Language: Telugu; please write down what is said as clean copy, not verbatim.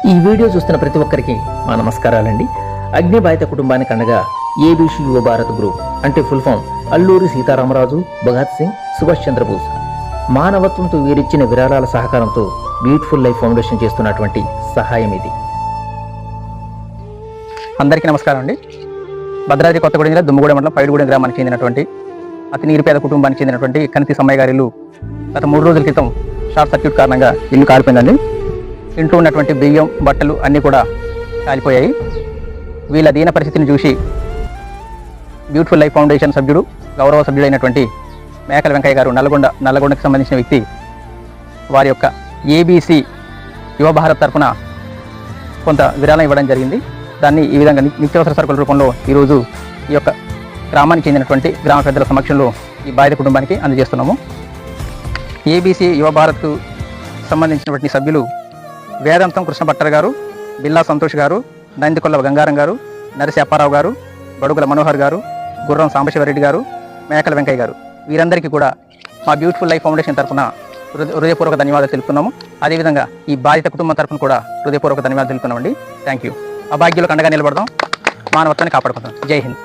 ఈ వీడియో చూస్తున్న ప్రతి ఒక్కరికి మా నమస్కారాలండి. అగ్నిబాధిత కుటుంబానికి అండగా ఏబీసీ యువ భారత్ గ్రూప్ అంటే ఫుల్ ఫామ్ అల్లూరి సీతారామరాజు, భగత్ సింగ్, సుభాష్ చంద్రబోస్ మానవత్వంతో వీరిచ్చిన విరాళాల సహకారంతో బ్యూటిఫుల్ లైఫ్ ఫౌండేషన్ చేస్తున్నటువంటి సహాయం ఇది. అందరికీ నమస్కారం అండి. భద్రాద్రి కొత్తగూడెం జిల్లా దుమ్మగూడెం మండలం పైడిగూడెం గ్రామానికి చెందినటువంటి అతి నిరుపేద కుటుంబానికి చెందినటువంటి కనితి సమ్మయ్య గారి ఇల్లు గత 3 రోజుల క్రితం షార్ట్ సర్క్యూట్ కారణంగా ఇల్లు కాలిపోయిందండి. ఇంట్లో ఉన్నటువంటి బియ్యం, బట్టలు అన్నీ కూడా కాలిపోయాయి. వీళ్ళ దీన పరిస్థితిని చూసి బ్యూటిఫుల్ లైఫ్ ఫౌండేషన్ సభ్యుడు, గౌరవ సభ్యుడైనటువంటి మేకల వెంకయ్య గారు నల్లగొండకు సంబంధించిన వ్యక్తి వారి యొక్క ఏబీసీ యువ భారత్ తరఫున కొంత విరాళం ఇవ్వడం జరిగింది. దాన్ని ఈ విధంగా నిత్యావసర సరుకుల రూపంలో ఈరోజు ఈ యొక్క గ్రామానికి చెందినటువంటి గ్రామ పెద్దల సమక్షంలో ఈ బాధిత కుటుంబానికి అందజేస్తున్నాము. ఏబీసీ యువ భారత్ సంబంధించినటువంటి సభ్యులు వేదాంతం కృష్ణ భట్టర్ గారు, బిల్లా సంతోష్ గారు, నందికొల్ల గంగారం గారు, నరసి అప్పారావు గారు, బడుగుల మనోహర్ గారు, గుర్రం సాంబశివరెడ్డి గారు, మేకల వెంకయ్య గారు వీరందరికీ కూడా మా బ్యూటిఫుల్ లైఫ్ ఫౌండేషన్ తరఫున హృదయపూర్వక ధన్యవాదాలు తెలుపుతున్నాము. అదేవిధంగా ఈ బాధిత కుటుంబం తరఫున కూడా హృదయపూర్వక ధన్యవాదాలు తెలుపుతున్నామండి. Thank you. అభాగ్యులకు అండగా నిలబడదాం, మానవత్వాన్ని కాపాడుకుందాం. జై హింద్.